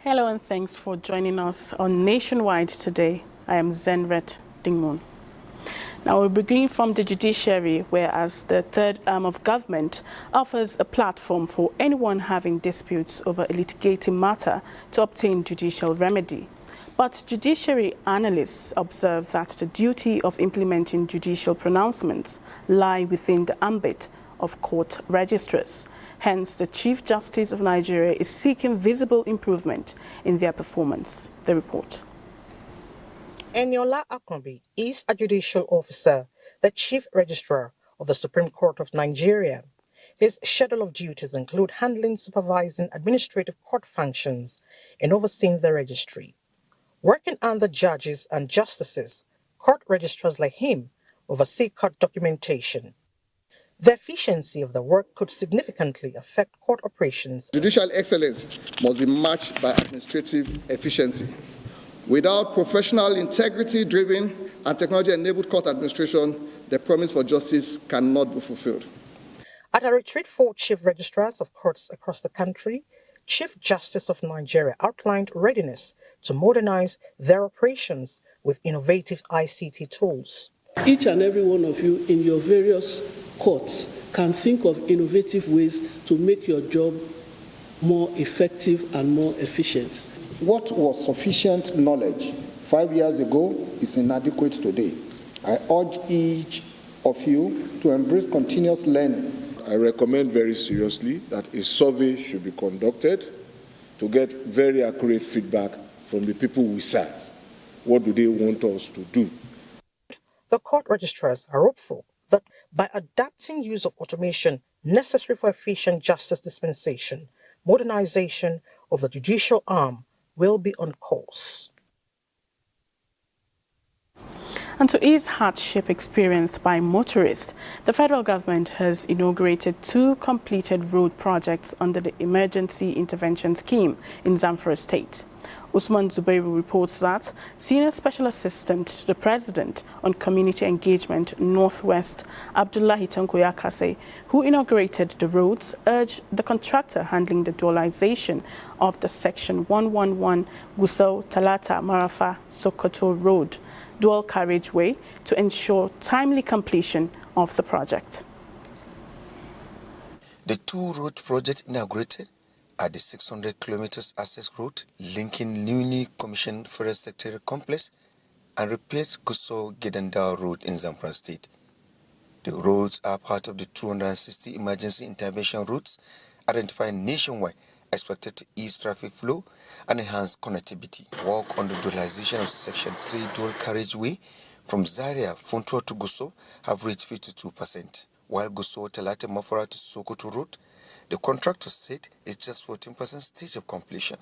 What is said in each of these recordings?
Hello and thanks for joining us on Nationwide today. I am Zenret Dingmun. Now we're beginning from the judiciary, whereas the third arm of government offers a platform for anyone having disputes over a litigating matter to obtain judicial remedy. But judiciary analysts observe that the duty of implementing judicial pronouncements lie within the ambit of court registrars. Hence, the Chief Justice of Nigeria is seeking visible improvement in their performance. The report. Eniola Akonbi is a judicial officer, the Chief Registrar of the Supreme Court of Nigeria. His schedule of duties include handling, supervising administrative court functions and overseeing the registry. Working under judges and justices, court registrars like him oversee court documentation. The efficiency of the work could significantly affect court operations. Judicial excellence must be matched by administrative efficiency. Without professional, integrity-driven, and technology-enabled court administration, the promise for justice cannot be fulfilled. At a retreat for chief registrars of courts across the country, Chief Justice of Nigeria outlined readiness to modernize their operations with innovative ICT tools. Each and every one of you in your various courts can think of innovative ways to make your job more effective and more efficient. What was sufficient knowledge 5 years ago is inadequate today. I urge each of you to embrace continuous learning. I recommend very seriously that a survey should be conducted to get very accurate feedback from the people we serve. What do they want us to do? The court registrars are hopeful that by adapting use of automation necessary for efficient justice dispensation, modernization of the judicial arm will be on course. And to ease hardship experienced by motorists, the federal government has inaugurated 2 completed road projects under the Emergency Intervention Scheme in Zamfara State. Usman Zubairu reports that Senior Special Assistant to the President on Community Engagement Northwest, Abdullahi Tankoyakase, who inaugurated the roads, urged the contractor handling the dualization of the Section 111 Gusau Talata Marafa Sokoto Road dual carriageway to ensure timely completion of the project. The 2 road projects inaugurated are the 600 kilometers access road linking newly commissioned Forest Secretariat Complex and repaired Gusau Gedandao Road in Zamfara State. The roads are part of the 260 emergency intervention routes identified nationwide, expected to ease traffic flow and enhance connectivity. Work on the dualization of Section 3 dual carriageway from Zaria, Funtua to Gusau have reached 52%, while Gusau Talate Mafara to Sokoto Road, the contractor said it's just 14% stage of completion.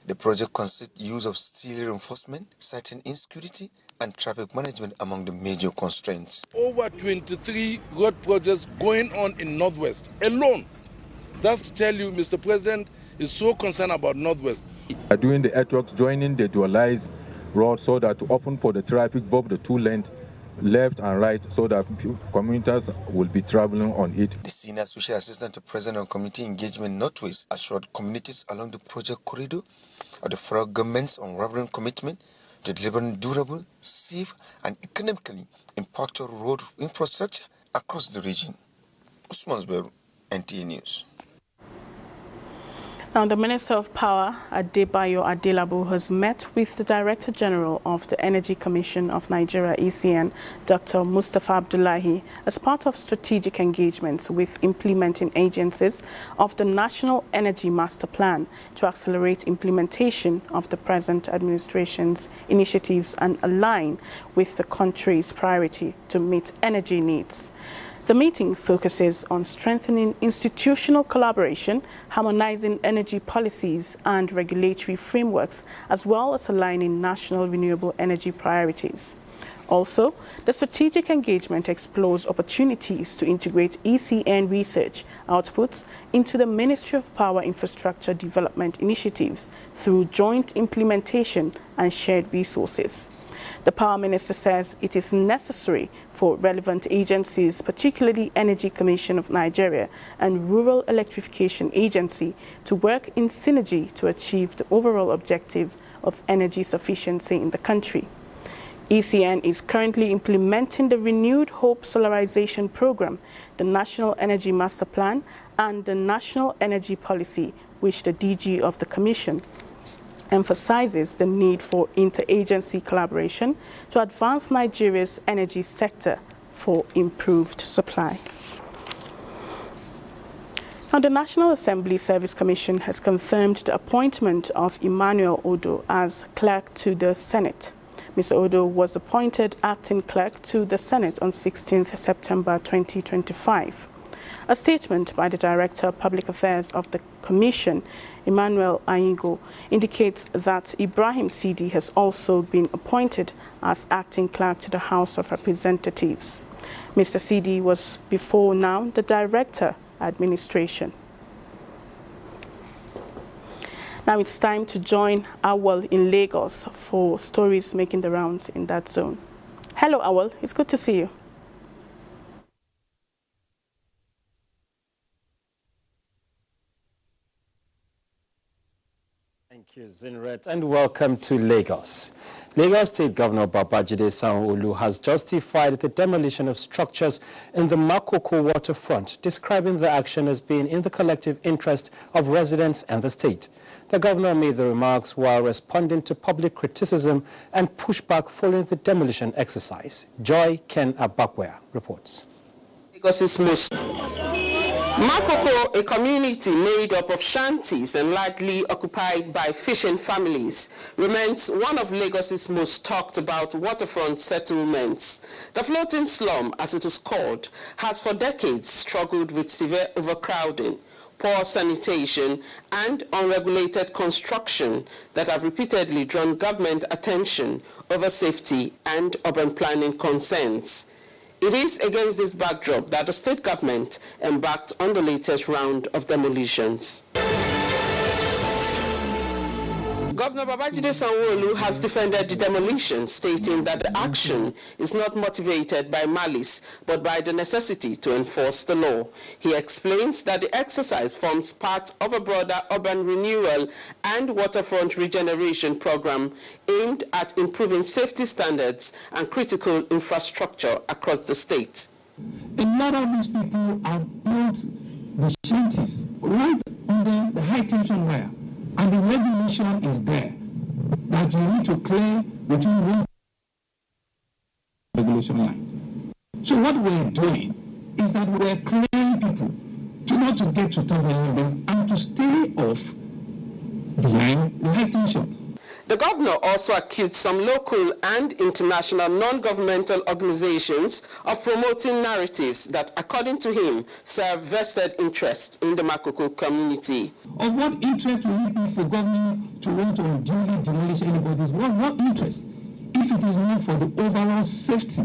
The project consists use of steel reinforcement, citing insecurity and traffic management among the major constraints. Over 23 road projects going on in Northwest alone. That's to tell you, Mr. President is so concerned about Northwest. Doing the earthworks, joining the dualized road so that to open for the traffic, both the 2 lanes, left and right, so that commuters will be traveling on it. The Senior Special Assistant to President on Community Engagement Northwest assured communities along the project corridor of the federal government's unwavering commitment to delivering durable, safe, and economically impactful road infrastructure across the region. Usman Zubairu, NTA News. Now, the Minister of Power, Adebayo Adelabu, has met with the Director General of the Energy Commission of Nigeria, ECN, Dr. Mustafa Abdullahi, as part of strategic engagements with implementing agencies of the National Energy Master Plan to accelerate implementation of the present administration's initiatives and align with the country's priority to meet energy needs. The meeting focuses on strengthening institutional collaboration, harmonizing energy policies and regulatory frameworks, as well as aligning national renewable energy priorities. Also, the strategic engagement explores opportunities to integrate ECN research outputs into the Ministry of Power Infrastructure Development initiatives through joint implementation and shared resources. The Power Minister says it is necessary for relevant agencies, particularly Energy Commission of Nigeria and Rural Electrification Agency, to work in synergy to achieve the overall objective of energy sufficiency in the country. ECN is currently implementing the Renewed Hope Solarization Program, the National Energy Master Plan, and the National Energy Policy, which the DG of the Commission emphasizes the need for interagency collaboration to advance Nigeria's energy sector for improved supply. Now, the National Assembly Service Commission has confirmed the appointment of Emmanuel Odo as clerk to the Senate. Mr. Odo was appointed acting clerk to the Senate on 16th September 2025. A statement by the Director of Public Affairs of the Commission, Emmanuel Aingo, indicates that Ibrahim Sidi has also been appointed as acting clerk to the House of Representatives. Mr. Sidi was before now the Director Administration. Now it's time to join Awal in Lagos for stories making the rounds in that zone. Hello, Awal. It's good to see you. Thank you, Zinret, and welcome to Lagos. Lagos State Governor Babajide Sanwo-Olu has justified the demolition of structures in the Makoko waterfront, describing the action as being in the collective interest of residents and the state. The governor made the remarks while responding to public criticism and pushback following the demolition exercise. Joy Ken Abakwe reports. Lagos's Makoko, a community made up of shanties and largely occupied by fishing families, remains one of Lagos's most talked about waterfront settlements. The floating slum, as it is called, has for decades struggled with severe overcrowding, poor sanitation, and unregulated construction that have repeatedly drawn government attention over safety and urban planning concerns. It is against this backdrop that the state government embarked on the latest round of demolitions. Governor Babajide Sanwo-Olu has defended the demolition, stating that the action is not motivated by malice, but by the necessity to enforce the law. He explains that the exercise forms part of a broader urban renewal and waterfront regeneration program aimed at improving safety standards and critical infrastructure across the state. A lot of these people have built the shanties right under the high tension wire. And the regulation is there that you need to clear between one regulation line. So what we're doing is that we're clearing people not to get to top building and to stay off behind the high tension. The governor also accused some local and international non-governmental organizations of promoting narratives that, according to him, serve vested interest in the Makoko community. Of what interest will it be for government to want to unduly demolish anybody's work? What interest if it is not for the overall safety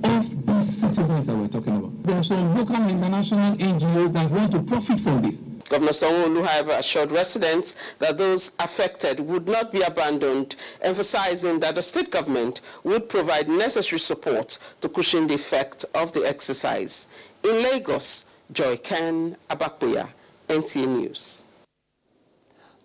of these citizens that we're talking about? There are some local and international NGOs that want to profit from this. Governor Sanwo-Olu, however, assured residents that those affected would not be abandoned, emphasizing that the state government would provide necessary support to cushion the effect of the exercise. In Lagos, Joy Ken Abakwe, NTA News.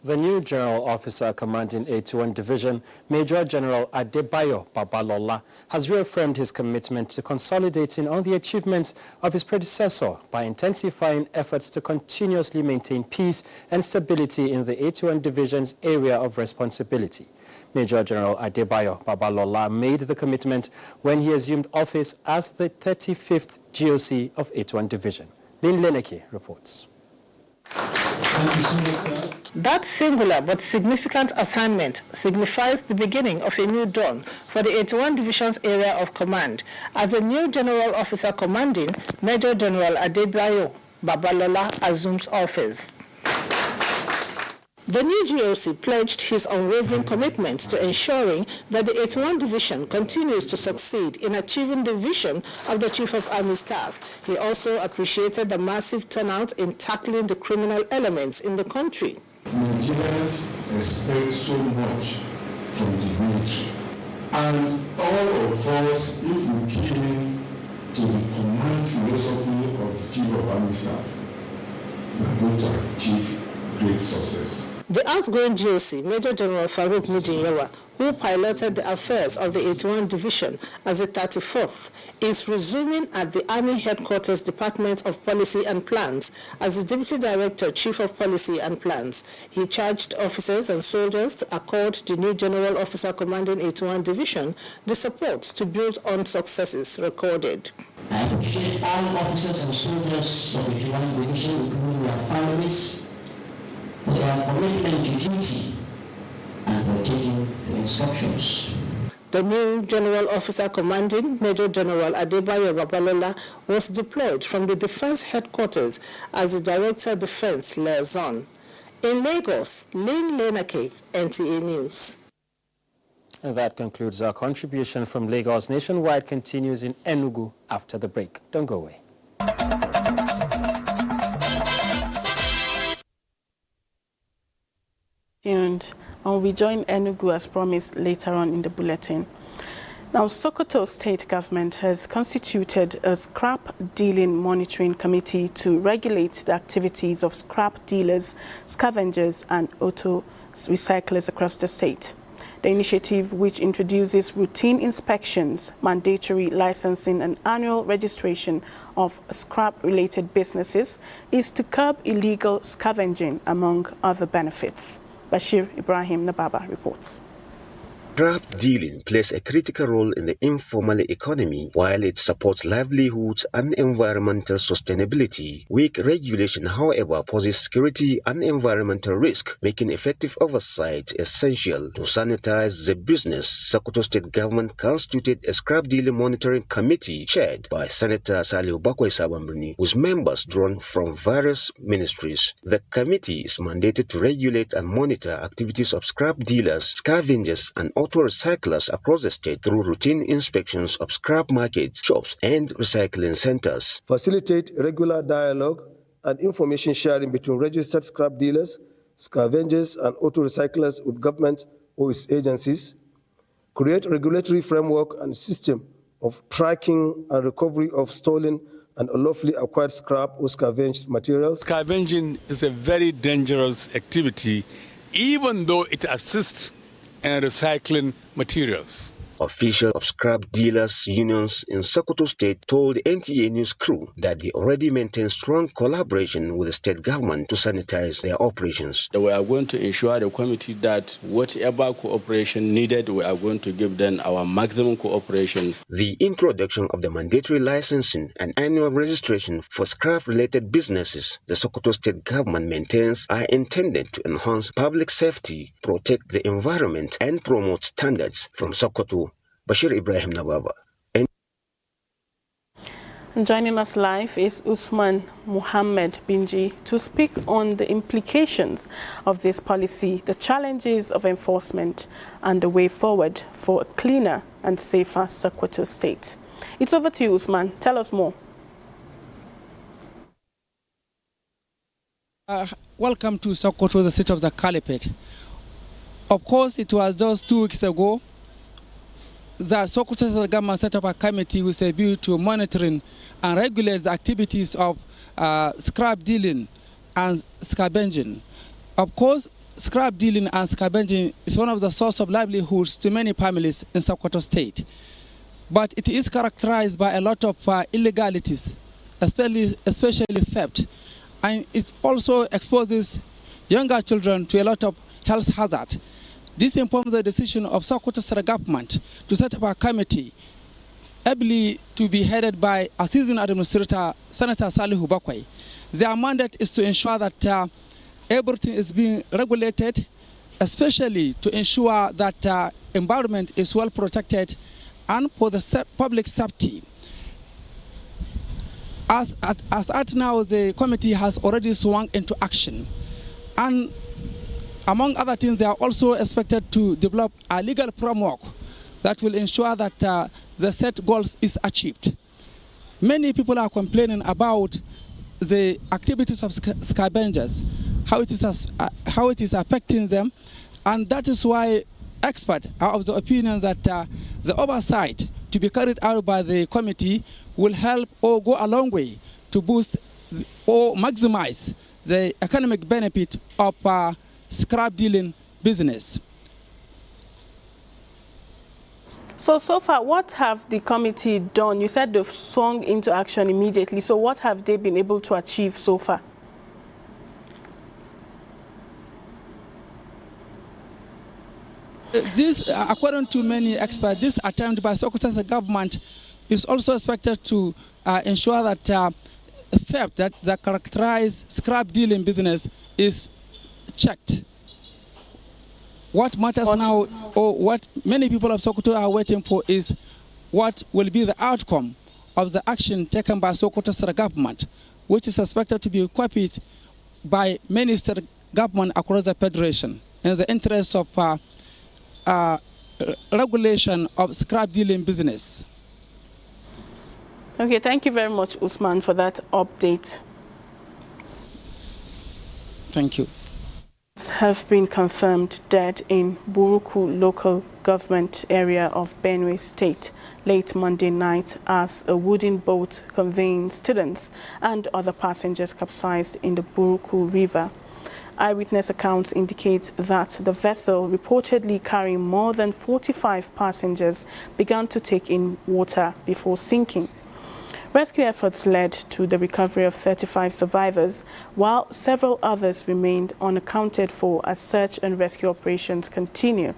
The new General Officer commanding 81 Division, Major General Adebayo Babalola, has reaffirmed his commitment to consolidating on the achievements of his predecessor by intensifying efforts to continuously maintain peace and stability in the 81 Division's area of responsibility. Major General Adebayo Babalola made the commitment when he assumed office as the 35th GOC of 81 Division. Lynn Leneke reports. Thank you so much, sir. That singular but significant assignment signifies the beginning of a new dawn for the 81 Division's area of command, as the new General Officer commanding Major General Adebayo Babalola assumes office. The new GOC pledged his unwavering commitment to ensuring that the 81 Division continues to succeed in achieving the vision of the Chief of Army Staff. He also appreciated the massive turnout in tackling the criminal elements in the country. Nigerians expect so much from the military, and all of us, if we came to the command philosophy of the Chief of Army Staff, we are going to achieve great success. The outgoing GOC, Major General Farouk Mujinyawa, who piloted the affairs of the 81 Division as the 34th, is resuming at the Army Headquarters Department of Policy and Plans as the Deputy Director, Chief of Policy and Plans. He charged officers and soldiers to accord the new General Officer commanding 81 Division the support to build on successes recorded. I appreciate all officers and soldiers of the 81 Division, including their families, for their commitment to duty and for taking the instructions. The new General Officer commanding Major General Adebayo Babalola was deployed from the Defense Headquarters as the Director Defense Liaison. In Lagos, Lynn Lenake, NTA News. And that concludes our contribution from Lagos. Nationwide continues in Enugu after the break. Don't go away. And we join Enugu as promised later on in the bulletin. Now, Sokoto State Government has constituted a scrap dealing monitoring committee to regulate the activities of scrap dealers, scavengers, and auto recyclers across the state. The initiative, which introduces routine inspections, mandatory licensing, and annual registration of scrap-related businesses, is to curb illegal scavenging, among other benefits. Bashir Ibrahim Nababa reports. Scrap dealing plays a critical role in the informal economy while it supports livelihoods and environmental sustainability. Weak regulation, however, poses security and environmental risk, making effective oversight essential. To sanitize the business, Sokoto State Government constituted a scrap dealing monitoring committee chaired by Senator Saliu Bakwai Sabambruni, with members drawn from various ministries. The committee is mandated to regulate and monitor activities of scrap dealers, scavengers, and auto recyclers across the state through routine inspections of scrap markets, shops, and recycling centers. Facilitate regular dialogue and information sharing between registered scrap dealers, scavengers, and auto recyclers with government or its agencies. Create regulatory framework and system of tracking and recovery of stolen and unlawfully acquired scrap or scavenged materials. Scavenging is a very dangerous activity, even though it assists and recycling materials. Officials of scrap dealers unions in Sokoto State told NTA News crew that they already maintain strong collaboration with the state government to sanitize their operations. We are going to ensure the committee that whatever cooperation needed, we are going to give them our maximum cooperation. The introduction of the mandatory licensing and annual registration for scrap-related businesses the Sokoto State government maintains are intended to enhance public safety, protect the environment, and promote standards. From Sokoto, Bashir Ibrahim Nababa. And joining us live is Usman Muhammad Binji to speak on the implications of this policy, the challenges of enforcement, and the way forward for a cleaner and safer Sokoto State. It's over to you, Usman. Tell us more. Welcome to Sokoto, the city of the Caliphate. Of course, it was just 2 weeks ago that Sokoto State government set up a committee with a view to monitoring and regulate the activities of scrap dealing and scavenging. Of course, scrap dealing and scavenging is one of the source of livelihoods to many families in Sokoto State. But it is characterized by a lot of illegalities, especially theft. And it also exposes younger children to a lot of health hazard. This informs the decision of Sokoto State government to set up a committee ably to be headed by Assistant Administrator Senator Salihu Bakwai. Their mandate is to ensure that everything is being regulated, especially to ensure that environment is well protected and for the public safety. As at now, the committee has already swung into action. And among other things, they are also expected to develop a legal framework that will ensure that the set goals is achieved. Many people are complaining about the activities of scavengers, how it is affecting them, and that is why experts are of the opinion that the oversight to be carried out by the committee will help or go a long way to boost or maximize the economic benefit of scrap dealing business. So far, what have the committee done? You said they've swung into action immediately. So what have they been able to achieve so far? This, according to many experts, this attempt by Sokoto's government is also expected to ensure that theft that characterize scrap dealing business is checked. What matters now, or what many people of Sokoto are waiting for, is what will be the outcome of the action taken by Sokoto's government, which is expected to be copied by many state governments across the federation in the interest of regulation of scrap dealing business. Okay, thank you very much, Usman, for that update. Thank you. Have been confirmed dead in Buruku local government area of Benue State late Monday night as a wooden boat conveying students and other passengers capsized in the Buruku River. Eyewitness accounts indicate that the vessel, reportedly carrying more than 45 passengers, began to take in water before sinking. Rescue efforts led to the recovery of 35 survivors, while several others remained unaccounted for as search and rescue operations continue.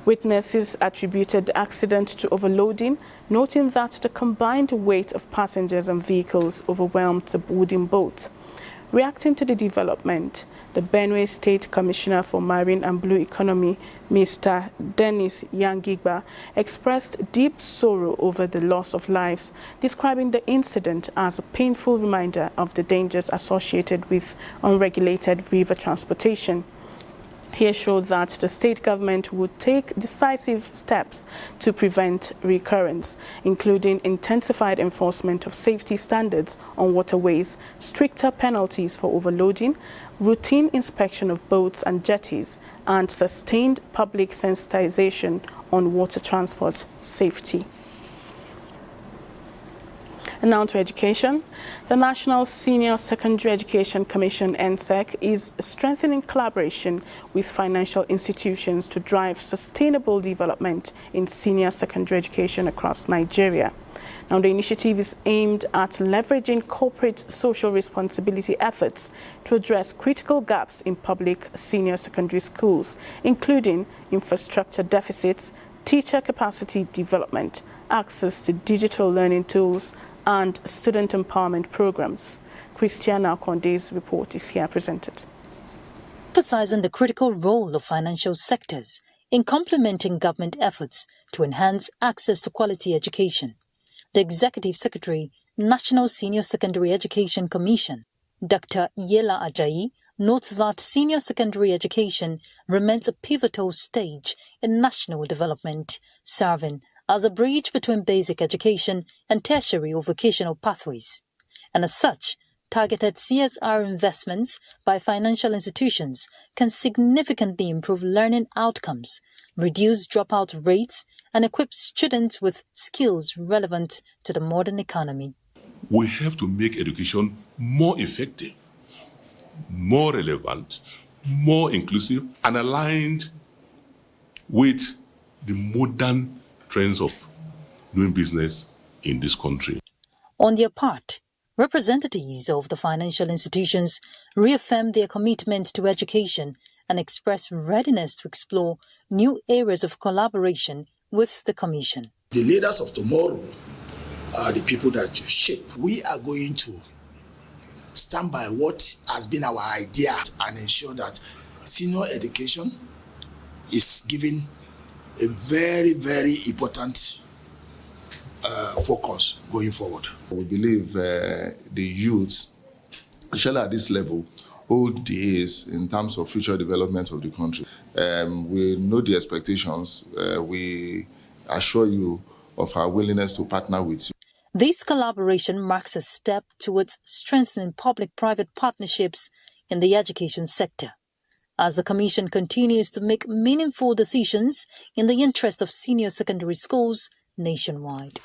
Witnesses attributed the accident to overloading, noting that the combined weight of passengers and vehicles overwhelmed the wooden boat. Reacting to the development, the Benue State Commissioner for Marine and Blue Economy, Mr. Dennis Yangigba, expressed deep sorrow over the loss of lives, describing the incident as a painful reminder of the dangers associated with unregulated river transportation. He assured that the state government would take decisive steps to prevent recurrence, including intensified enforcement of safety standards on waterways, stricter penalties for overloading, routine inspection of boats and jetties, and sustained public sensitization on water transport safety. And now to education. The National Senior Secondary Education Commission, NSEC, is strengthening collaboration with financial institutions to drive sustainable development in senior secondary education across Nigeria. Now, the initiative is aimed at leveraging corporate social responsibility efforts to address critical gaps in public senior secondary schools, including infrastructure deficits, teacher capacity development, access to digital learning tools, and student empowerment programs. Christiana Konde's report is here presented. Emphasizing the critical role of financial sectors in complementing government efforts to enhance access to quality education, the Executive Secretary, National Senior Secondary Education Commission, Dr. Yela Ajayi, notes that senior secondary education remains a pivotal stage in national development, serving as a bridge between basic education and tertiary or vocational pathways. And as such, targeted CSR investments by financial institutions can significantly improve learning outcomes, reduce dropout rates, and equip students with skills relevant to the modern economy. We have to make education more effective, more relevant, more inclusive, and aligned with the modern trends of doing business in this country. On their part, representatives of the financial institutions reaffirmed their commitment to education and expressed readiness to explore new areas of collaboration with the Commission. The leaders of tomorrow are the people that you shape. We are going to stand by what has been our idea and ensure that senior education is given a very, very important focus going forward. We believe the youth, especially at this level, hold the ace in terms of future development of the country. We know the expectations. We assure you of our willingness to partner with you. This collaboration marks a step towards strengthening public-private partnerships in the education sector, as the Commission continues to make meaningful decisions in the interest of senior secondary schools nationwide.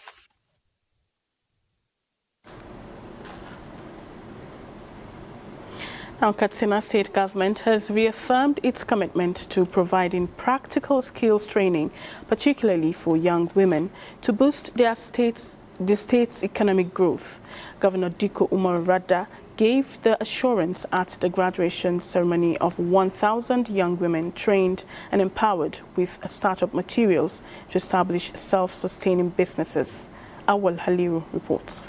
Now, Katsina State Government has reaffirmed its commitment to providing practical skills training, particularly for young women, to boost the state's economic growth. Governor Diko Umar Radda gave the assurance at the graduation ceremony of 1,000 young women trained and empowered with startup materials to establish self-sustaining businesses. Awal Haliru reports.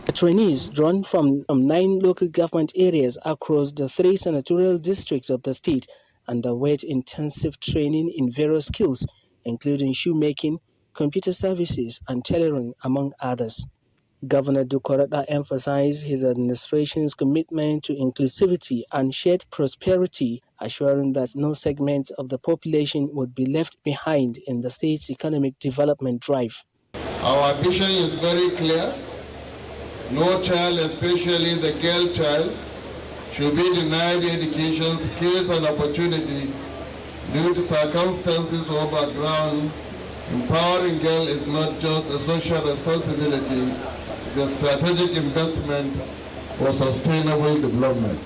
The trainees, drawn from 9 local government areas across the 3 senatorial districts of the state, underwent intensive training in various skills, including shoemaking, computer services, and tailoring, among others. Governor Dukorada emphasized his administration's commitment to inclusivity and shared prosperity, assuring that no segment of the population would be left behind in the state's economic development drive. Our vision is very clear. No child, especially the girl child, should be denied education, skills, and opportunity due to circumstances or background. Empowering girls is not just a social responsibility, it's a strategic investment for sustainable development.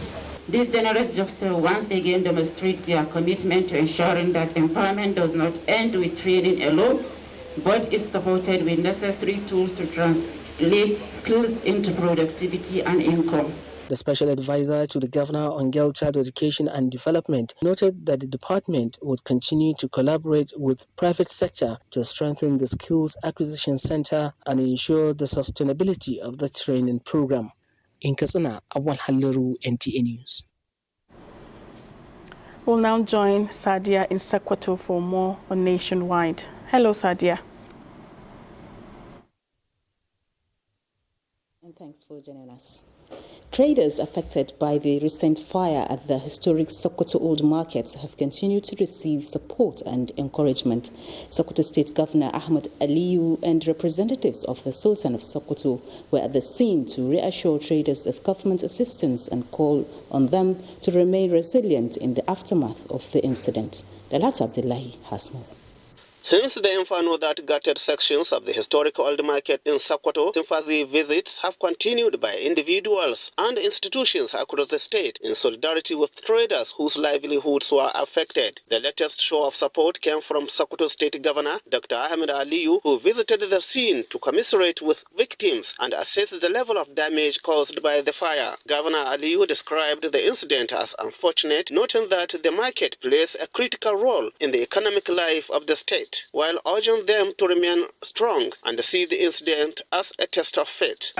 This generous gesture once again demonstrates their commitment to ensuring that empowerment does not end with training alone, but is supported with necessary tools to translate skills into productivity and income. The special advisor to the governor on girl child education and development noted that the department would continue to collaborate with private sector to strengthen the skills acquisition center and ensure the sustainability of the training program. In Katsina, Awal Haliru, NTA News. We'll now join Sadia in Sokoto for more on Nationwide. Hello, Sadia. And thanks for joining us. Traders affected by the recent fire at the historic Sokoto Old Market have continued to receive support and encouragement. Sokoto State Governor Ahmed Aliyu and representatives of the Sultan of Sokoto were at the scene to reassure traders of government assistance and call on them to remain resilient in the aftermath of the incident. Dalhat Abdullahi has more. Since the inferno that gutted sections of the historic old market in Sokoto, sympathy visits have continued by individuals and institutions across the state in solidarity with traders whose livelihoods were affected. The latest show of support came from Sokoto State Governor Dr. Ahmed Aliyu, who visited the scene to commiserate with victims and assess the level of damage caused by the fire. Governor Aliyu described the incident as unfortunate, noting that the market plays a critical role in the economic life of the state, while urging them to remain strong and see the incident as a test of fate.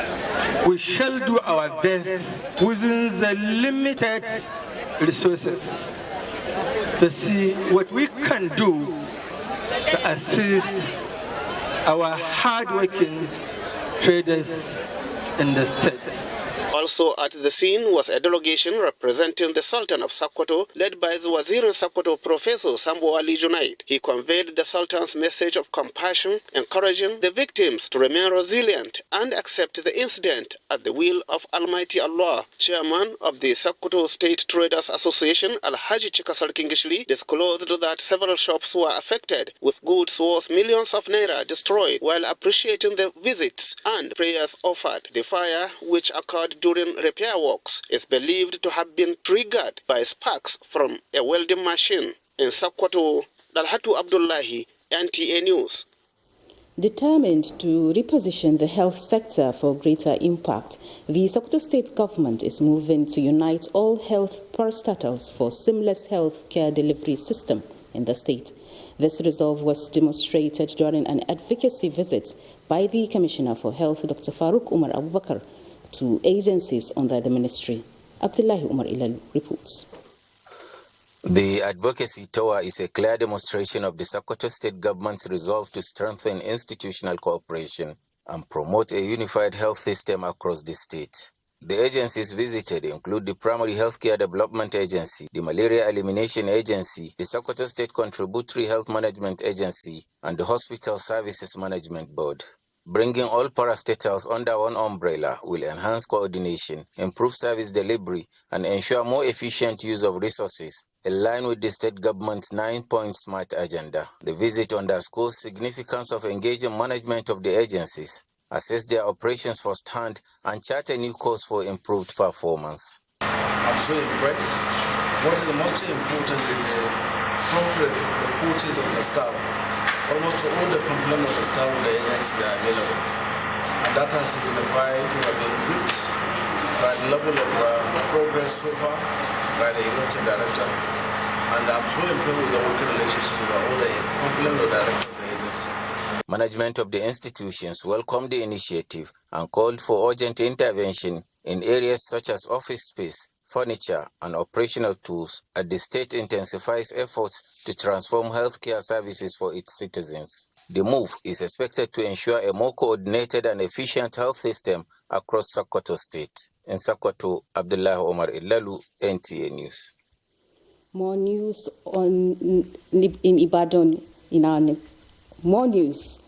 We shall do our best within the limited resources to see what we can do to assist our hard-working traders in the state. Also at the scene was a delegation representing the Sultan of Sokoto, led by the Wazir in Sokoto, Professor Sambo Ali Junaid. He conveyed the Sultan's message of compassion, encouraging the victims to remain resilient and accept the incident at the will of Almighty Allah. Chairman of the Sokoto State Traders Association, Alhaji Chikasar Kingishli, disclosed that several shops were affected, with goods worth millions of naira destroyed, while appreciating the visits and prayers offered. The fire, which occurred during repair works, is believed to have been triggered by sparks from a welding machine. In Sokoto, Dalhatu Abdullahi, NTA News. Determined to reposition the health sector for greater impact, the Sokoto State Government is moving to unite all health parastatals for seamless health care delivery system in the state. This resolve was demonstrated during an advocacy visit by the Commissioner for Health, Dr. Faruk Umar Abubakar, to agencies under the ministry. Abdullahi Umar Ilalu reports. The Advocacy Tower is a clear demonstration of the Sokoto State Government's resolve to strengthen institutional cooperation and promote a unified health system across the state. The agencies visited include the Primary Healthcare Development Agency, the Malaria Elimination Agency, the Sokoto State Contributory Health Management Agency, and the Hospital Services Management Board. Bringing all parastatals under one umbrella will enhance coordination, improve service delivery, and ensure more efficient use of resources, in line with the state government's 9-point SMART agenda. The visit underscores significance of engaging management of the agencies, assess their operations firsthand, and chart a new course for improved performance. I'm so impressed. What is the most important is the prompt reporting of the staff. Almost all the components of the staff of the agency are available. And that has signified we have been gripped by the level of progress so far by the executive director. And I'm so impressed with the working relationship with all the complement of director of the agency. Management of the institutions welcomed the initiative and called for urgent intervention in areas such as office space, furniture, and operational tools as the state intensifies efforts to transform healthcare services for its citizens. The move is expected to ensure a more coordinated and efficient health system across Sokoto State. In Sokoto, Abdullah Omar Ilalu, NTA News. More news in Ibadan, more news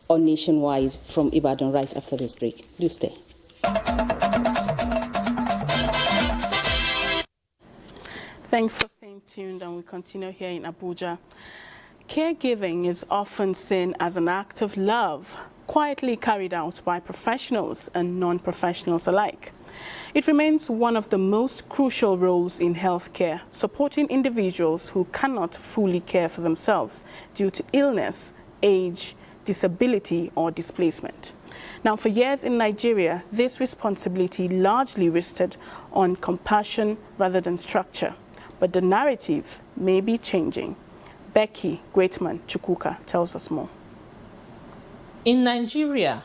on Nationwide from Ibadan right after this break. Do stay. Thanks for staying tuned, and we continue here in Abuja. Caregiving is often seen as an act of love, quietly carried out by professionals and non-professionals alike. It remains one of the most crucial roles in healthcare, supporting individuals who cannot fully care for themselves due to illness, age, disability, or displacement. Now, for years in Nigeria, this responsibility largely rested on compassion rather than structure. But the narrative may be changing. Becky Greatman Chukwuka tells us more. In Nigeria,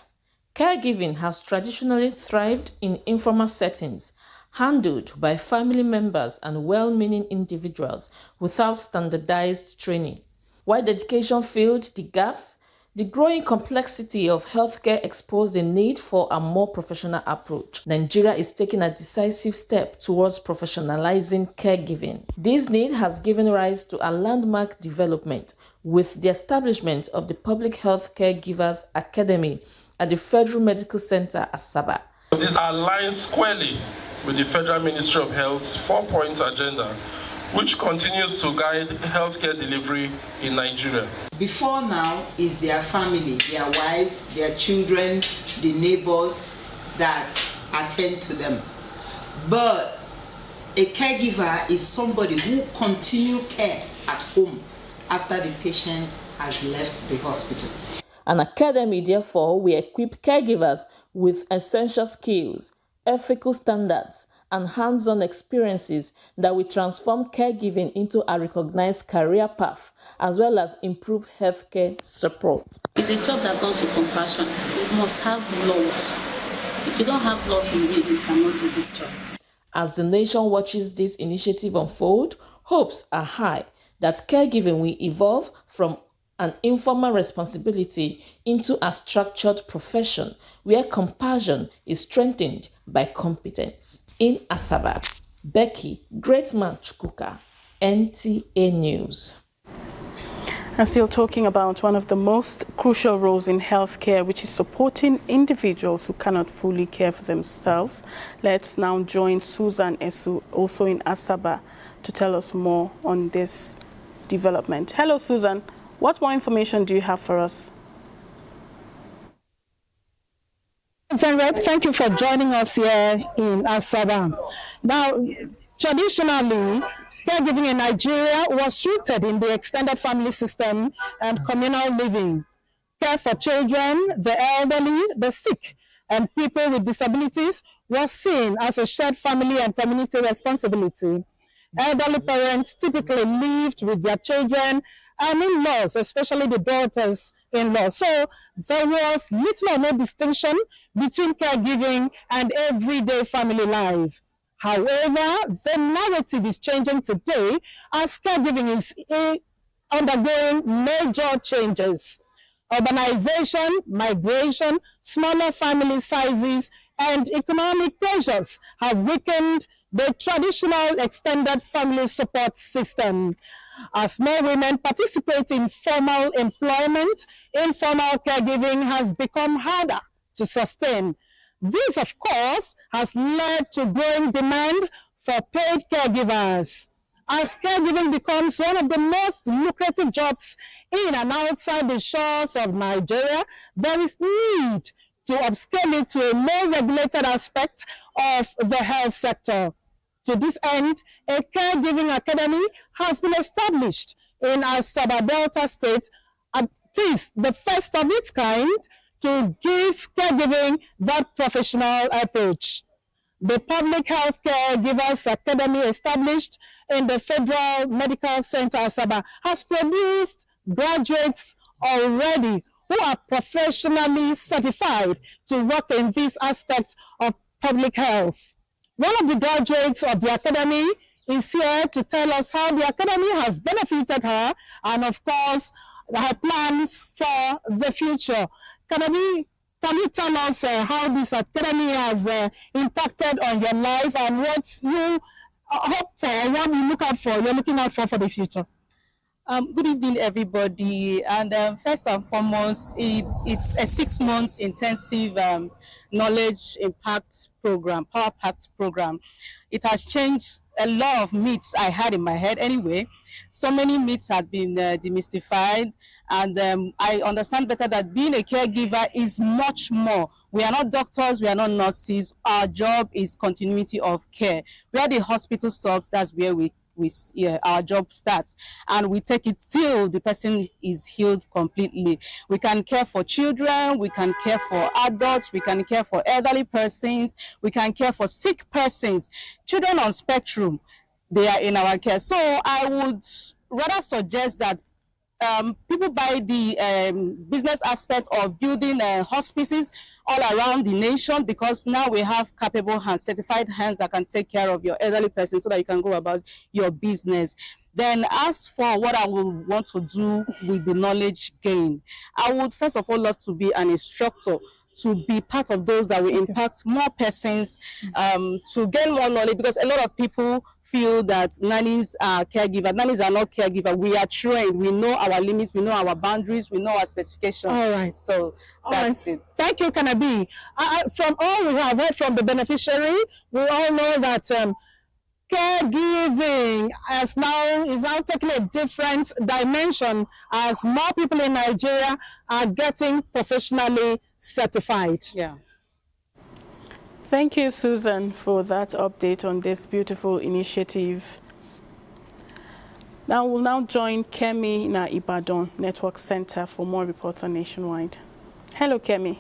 caregiving has traditionally thrived in informal settings, handled by family members and well-meaning individuals without standardized training. While dedication filled the gaps, the growing complexity of healthcare exposed the need for a more professional approach. Nigeria is taking a decisive step towards professionalizing caregiving. This need has given rise to a landmark development with the establishment of the Public Health Caregivers Academy at the Federal Medical Center, Asaba. This aligns squarely with the Federal Ministry of Health's 4-point agenda, which continues to guide healthcare delivery in Nigeria. Before now is their family, their wives, their children, the neighbors that attend to them. But a caregiver is somebody who continue care at home after the patient has left the hospital. An academy, therefore, will equip caregivers with essential skills, ethical standards, and hands-on experiences that will transform caregiving into a recognized career path, as well as improve healthcare support. It's a job that comes with compassion. You must have love. If you don't have love in you, you cannot do this job. As the nation watches this initiative unfold, hopes are high that caregiving will evolve from an informal responsibility into a structured profession where compassion is strengthened by competence. In Asaba, Becky Greatman Chukwuka, NTA News. And still talking about one of the most crucial roles in healthcare, which is supporting individuals who cannot fully care for themselves. Let's now join Susan Esu, also in Asaba, to tell us more on this development. Hello, Susan. What more information do you have for us? Thank you for joining us here in Asaba. Now, traditionally, caregiving in Nigeria was rooted in the extended family system and communal living. Care for children, the elderly, the sick, and people with disabilities was seen as a shared family and community responsibility. Elderly parents typically lived with their children and in-laws, especially the daughters, in law. So there was little or no distinction between caregiving and everyday family life. However, the narrative is changing today as caregiving is undergoing major changes. Urbanization, migration, smaller family sizes, and economic pressures have weakened the traditional extended family support system. As more women participate in formal employment, informal caregiving has become harder to sustain. This, of course, has led to growing demand for paid caregivers. As caregiving becomes one of the most lucrative jobs in and outside the shores of Nigeria, there is need to upscale it to a more regulated aspect of the health sector. To this end, a caregiving academy has been established in Asaba Delta State. It is the first of its kind to give caregiving that professional approach. The Public Health Caregivers Academy, established in the Federal Medical Center Asaba, has produced graduates already who are professionally certified to work in this aspect of public health. One of the graduates of the academy is here to tell us how the academy has benefited her and, of course, her plans for the future. Can you tell us how this academy has impacted on your life and what you hope for, what you're looking out for the future? Good evening, everybody. And first and foremost, it's a 6 months intensive knowledge impact program, power packed program. It has changed a lot of myths I had in my head anyway. So many myths have been demystified, and I understand better that being a caregiver is much more. We are not doctors, we are not nurses. Our job is continuity of care. Where the hospital stops, that's where our job starts, and we take it till the person is healed completely. We can care for children, we can care for adults, we can care for elderly persons, we can care for sick persons. Children on spectrum, they are in our care. So I would rather suggest that people buy the business aspect of building hospices all around the nation, because now we have capable hands, certified hands that can take care of your elderly person so that you can go about your business. Then as for what I would want to do with the knowledge gain, I would first of all love to be an instructor, to be part of those that will impact more persons, to gain more knowledge, because a lot of people feel that nannies are caregivers. Nannies are not caregivers. We are trained. We know our limits. We know our boundaries. We know our specifications. All right. So that's it. Thank you, Kanabi. From all we have heard from the beneficiary, we all know that caregiving is now taking a different dimension as more people in Nigeria are getting professionally certified. Yeah. Thank you, Susan, for that update on this beautiful initiative. Now we'll now join Kemi in our Ibadan Network Center for more reports on Nationwide. Hello, Kemi.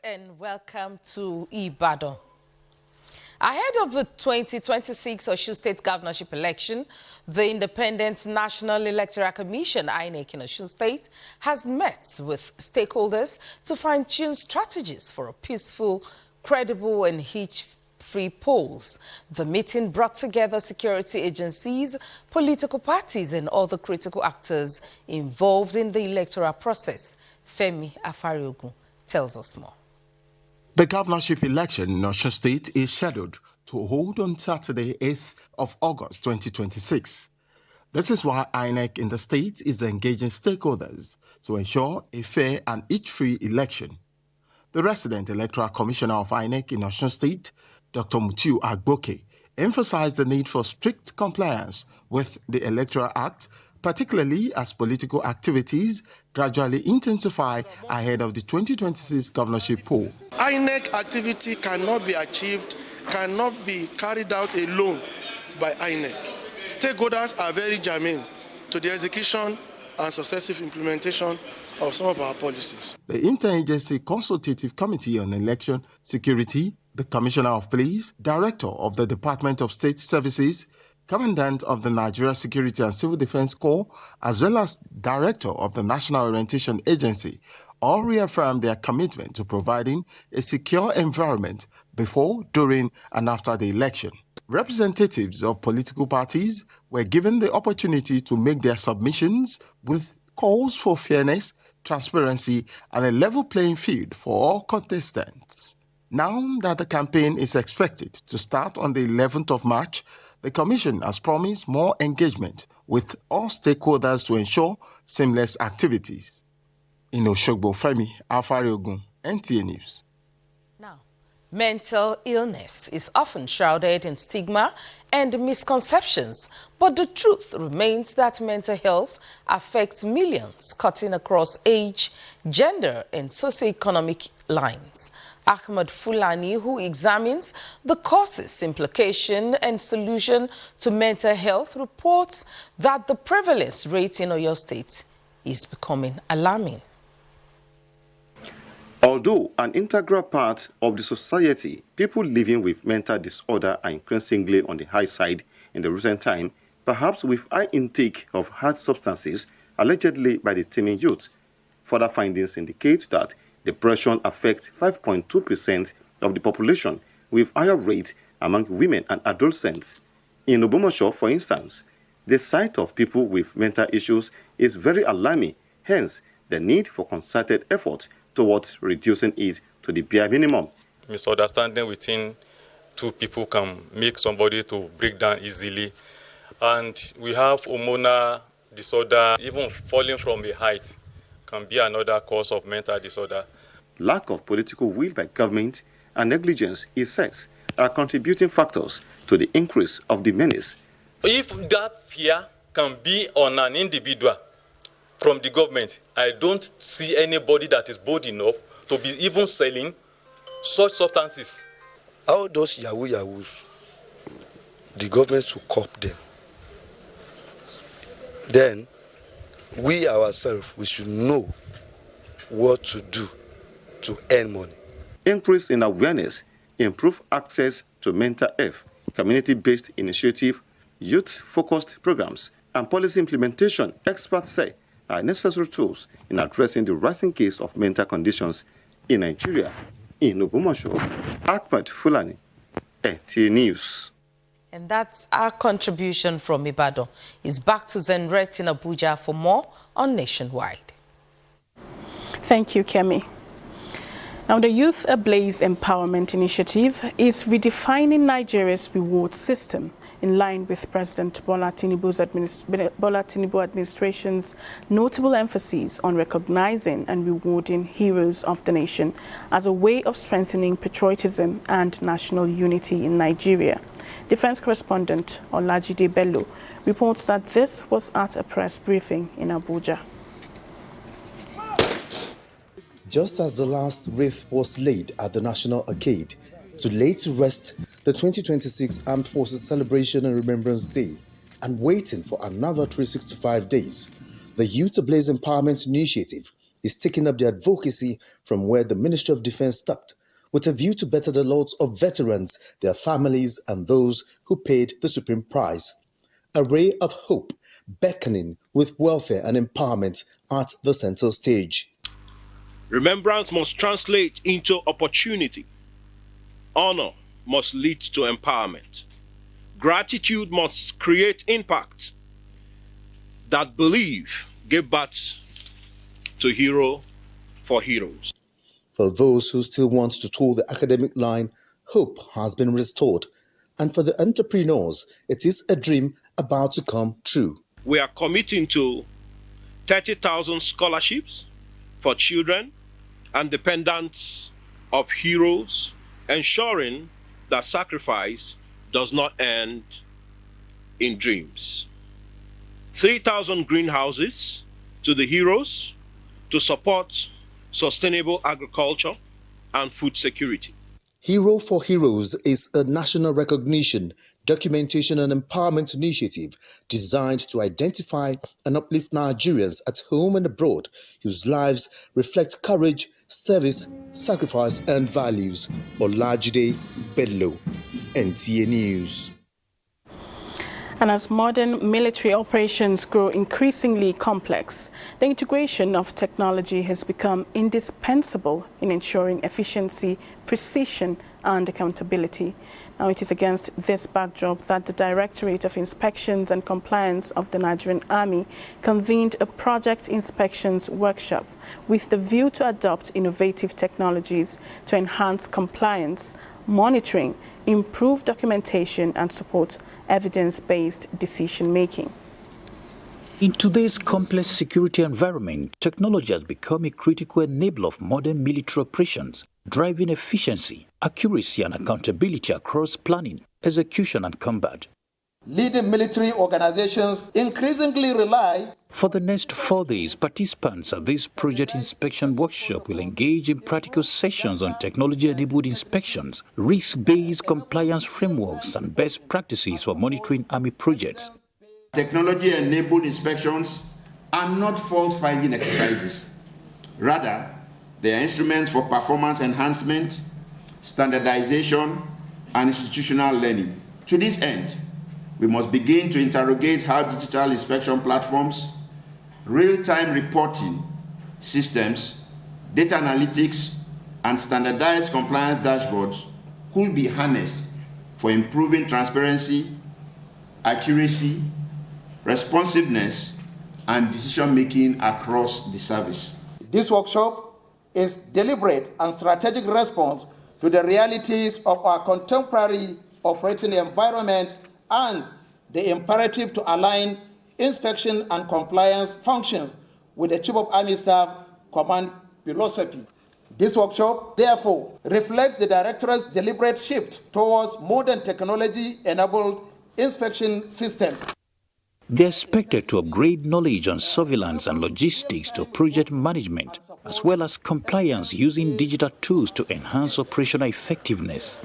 And welcome to Ibadan. Ahead of the 2026 Osun State governorship election, the Independent National Electoral Commission, INEC in Osun State, has met with stakeholders to fine-tune strategies for a peaceful, credible and hitch-free polls. The meeting brought together security agencies, political parties and other critical actors involved in the electoral process. Femi Afariogun tells us more. The governorship election in Osun State is scheduled to hold on Saturday, 8th of August 2026. This is why INEC in the state is engaging stakeholders to ensure a fair and hitch-free election. The resident electoral commissioner of INEC in Osun State, Dr. Mutiu Agboke, emphasized the need for strict compliance with the Electoral Act, particularly as political activities gradually intensify ahead of the 2026 governorship poll. INEC activity cannot be achieved, cannot be carried out alone by INEC. Stakeholders are very germane to the execution and successive implementation of some of our policies. The Interagency Consultative Committee on Election Security, the Commissioner of Police, Director of the Department of State Services, Commandant of the Nigeria Security and Civil Defense Corps, as well as Director of the National Orientation Agency, all reaffirmed their commitment to providing a secure environment before, during, and after the election. Representatives of political parties were given the opportunity to make their submissions with calls for fairness, transparency, and a level playing field for all contestants. Now that the campaign is expected to start on the 11th of March, the Commission has promised more engagement with all stakeholders to ensure seamless activities. In Oshogbo, Femi Afariogun, NTA News. Now, mental illness is often shrouded in stigma and misconceptions, but the truth remains that mental health affects millions, cutting across age, gender, and socioeconomic lines. Ahmed Fulani, who examines the causes, implication, and solution to mental health, reports that the prevalence rate in Oyo State is becoming alarming. Although an integral part of the society, people living with mental disorder are increasingly on the high side in the recent time, perhaps with high intake of hard substances, allegedly by the teeming youth. Further findings indicate that depression affects 5.2% of the population, with higher rate among women and adolescents. In Obumasho, for instance, the sight of people with mental issues is very alarming, hence the need for concerted effort towards reducing it to the bare minimum. Misunderstanding within two people can make somebody to break down easily. And we have hormonal disorder, even falling from a height can be another cause of mental disorder. Lack of political will by government and negligence, it says, are contributing factors to the increase of the menace. If that fear can be on an individual from the government, I don't see anybody that is bold enough to be even selling such substances. All those yahoos, the government should cop them. Then, we ourselves, we should know what to do to earn money. Increase in awareness, improve access to mental health, community-based initiative, youth-focused programs, and policy implementation, experts say, are necessary tools in addressing the rising case of mental conditions in Nigeria. In Obumasho, Ahmed Fulani, NTA News. And that's our contribution from Ibadan. It's back to Zenret in Abuja for more on Nationwide. Thank you, Kemi. Now, the Youth Ablaze Empowerment Initiative is redefining Nigeria's reward system in line with President Bola Tinubu administration's notable emphasis on recognizing and rewarding heroes of the nation as a way of strengthening patriotism and national unity in Nigeria. Defense correspondent Olajide Bello reports that this was at a press briefing in Abuja. Just as the last wreath was laid at the National Arcade to lay to rest the 2026 Armed Forces Celebration and Remembrance Day, and waiting for another 365 days, the Youth Ablaze Empowerment Initiative is taking up the advocacy from where the Ministry of Defense stopped, with a view to better the lots of veterans, their families, and those who paid the supreme price. A ray of hope beckoning with welfare and empowerment at the center stage. Remembrance must translate into opportunity. Honor must lead to empowerment. Gratitude must create impact. That belief gave birth to hero for heroes. For those who still want to toe the academic line, hope has been restored. And for the entrepreneurs, it is a dream about to come true. We are committing to 30,000 scholarships for children and dependents of heroes, ensuring that sacrifice does not end in dreams. 3,000 greenhouses to the heroes to support sustainable agriculture and food security. Hero for Heroes is a national recognition, documentation and empowerment initiative designed to identify and uplift Nigerians at home and abroad whose lives reflect courage, service, sacrifice and values. Olajide Bello, NTA News. And as modern military operations grow increasingly complex, the integration of technology has become indispensable in ensuring efficiency, precision, and accountability. Now, it is against this backdrop that the Directorate of Inspections and Compliance of the Nigerian Army convened a project inspections workshop with the view to adopt innovative technologies to enhance compliance, monitoring, improve documentation, and support evidence-based decision-making. In today's complex security environment, technology has become a critical enabler of modern military operations, driving efficiency, accuracy, and accountability across planning, execution, and combat. Leading military organizations increasingly rely. For the next 4 days, participants at this project inspection workshop will engage in practical sessions on technology-enabled inspections, risk-based compliance frameworks, and best practices for monitoring Army projects. Technology-enabled inspections are not fault-finding exercises. Rather, they are instruments for performance enhancement, standardization, and institutional learning. To this end, we must begin to interrogate how digital inspection platforms, real-time reporting systems, data analytics, and standardized compliance dashboards could be harnessed for improving transparency, accuracy, responsiveness, and decision-making across the service. This workshop is deliberate and strategic response to the realities of our contemporary operating environment and the imperative to align inspection and compliance functions with the Chief of Army Staff command philosophy. This workshop, therefore, reflects the Directorate's deliberate shift towards modern technology-enabled inspection systems. They are expected to upgrade knowledge on surveillance and logistics to project management, as well as compliance using digital tools to enhance operational effectiveness.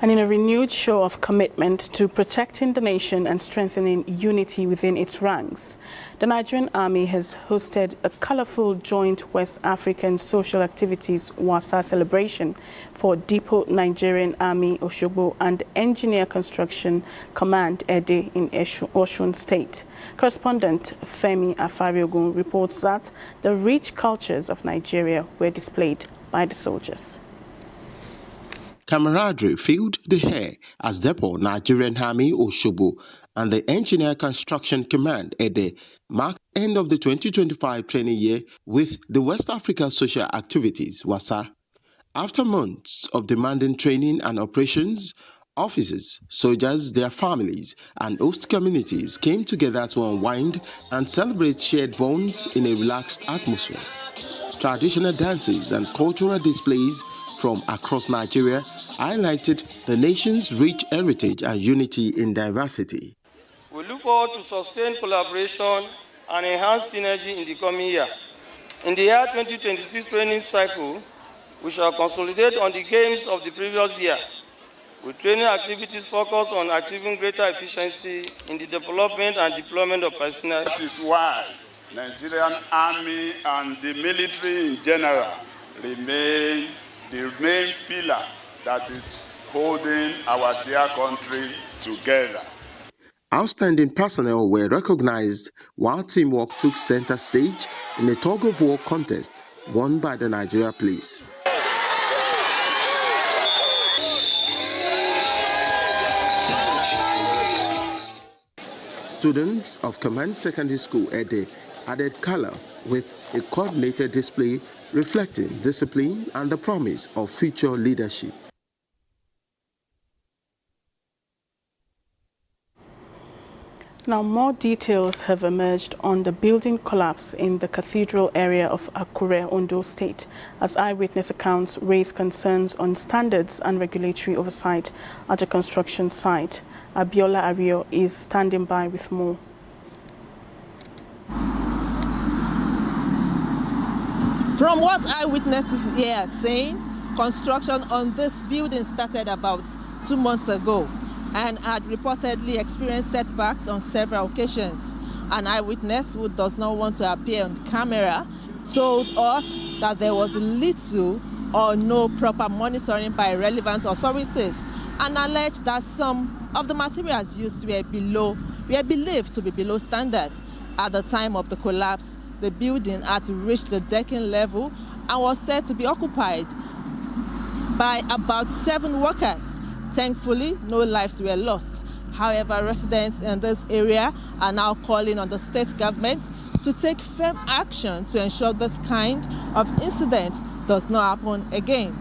And in a renewed show of commitment to protecting the nation and strengthening unity within its ranks, the Nigerian Army has hosted a colorful joint West African social activities WASA celebration for Depot Nigerian Army Osogbo and Engineer Construction Command Ede in Osun State. Correspondent Femi Afariogun reports that the rich cultures of Nigeria were displayed by the soldiers. Camaraderie filled the air as Depot Nigerian Army Osogbo and the Engineer Construction Command Ede marked the end of the 2025 training year with the West Africa Social Activities WASA. After months of demanding training and operations, officers, soldiers, their families, and host communities came together to unwind and celebrate shared bonds in a relaxed atmosphere. Traditional dances and cultural displays from across Nigeria highlighted the nation's rich heritage and unity in diversity. We look forward to sustained collaboration and enhanced synergy in the coming year. In the year 2026 training cycle, we shall consolidate on the gains of the previous year, with training activities focused on achieving greater efficiency in the development and deployment of personnel. That is why Nigerian Army and the military in general remain the main pillar that is holding our dear country together. Outstanding personnel were recognized while teamwork took center stage in a tug-of-war contest won by the Nigeria Police. Students of Command Secondary School Ede added color with a coordinated display reflecting discipline and the promise of future leadership. Now, more details have emerged on the building collapse in the cathedral area of Akure, Ondo State, as eyewitness accounts raise concerns on standards and regulatory oversight at the construction site. Abiola Ario is standing by with more. From what eyewitnesses here are saying, construction on this building started about 2 months ago and had reportedly experienced setbacks on several occasions. An eyewitness who does not want to appear on camera told us that there was little or no proper monitoring by relevant authorities and alleged that some of the materials used were believed to be below standard. At the time of the collapse, the building had reached the decking level and was said to be occupied by about 7 workers. Thankfully, no lives were lost. However, residents in this area are now calling on the state government to take firm action to ensure this kind of incident does not happen again.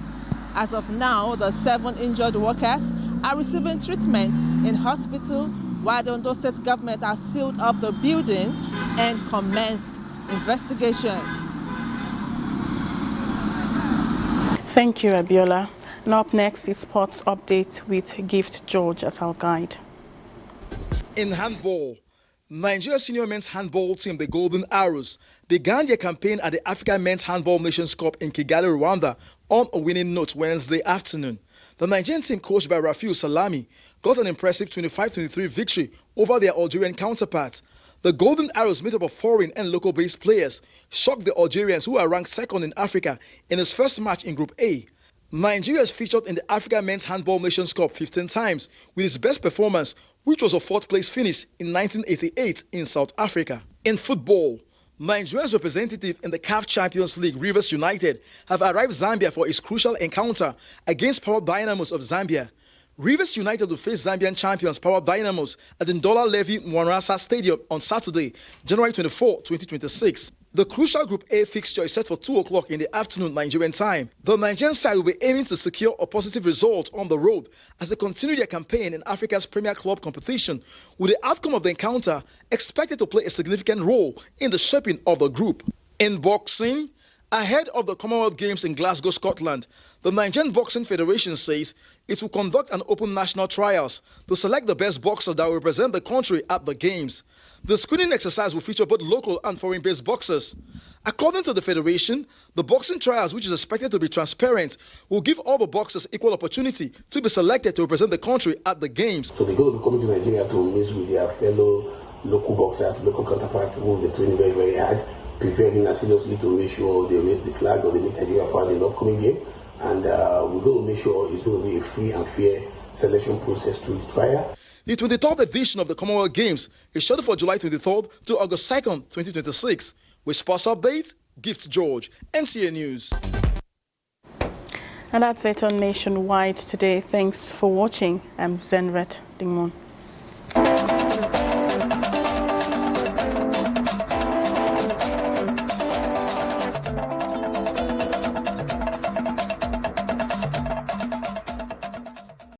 As of now, the 7 injured workers are receiving treatment in hospital, while the Ondo State government has sealed up the building and commenced investigation. Thank you, Abiola. And up next is Sports Update with Gift George as our guide. In handball, Nigeria's senior men's handball team, the Golden Arrows, began their campaign at the African Men's Handball Nations Cup in Kigali, Rwanda, on a winning note Wednesday afternoon. The Nigerian team, coached by Rafiu Salami, got an impressive 25-23 victory over their Algerian counterparts. The Golden Arrows, made up of foreign and local-based players, shocked the Algerians, who are ranked second in Africa, in its first match in Group A. Nigeria is featured in the Africa Men's Handball Nations Cup 15 times, with its best performance, which was a 4th-place finish in 1988 in South Africa. In football, Nigeria's representative in the CAF Champions League, Rivers United, have arrived Zambia for its crucial encounter against Power Dynamos of Zambia. Rivers United will face Zambian champions Power Dynamos at the Ndola Levy Mwanrasa Stadium on Saturday, January 24, 2026. The crucial Group A fixture is set for 2 o'clock in the afternoon Nigerian time. The Nigerian side will be aiming to secure a positive result on the road as they continue their campaign in Africa's Premier Club competition, with the outcome of the encounter expected to play a significant role in the shaping of the group. In boxing, ahead of the Commonwealth Games in Glasgow, Scotland, the Nigerian Boxing Federation says it will conduct an open national trials to select the best boxers that will represent the country at the Games. The screening exercise will feature both local and foreign-based boxers. According to the Federation, the boxing trials, which is expected to be transparent, will give all the boxers equal opportunity to be selected to represent the country at the Games. So they're going to be coming to Nigeria to mix with their fellow local boxers, local counterparts who will be training very, very hard, preparing seriously to make sure they raise the flag or they make Nigeria part in the upcoming game. And we're going to make sure it's going to be a free and fair selection process to the trial. The 23rd edition of the Commonwealth Games is scheduled for July 23rd to August 2nd, 2026. With Sports Update, Gift George, NTA News. And that's it on Nationwide today. Thanks for watching. I'm Zenret Dingmon.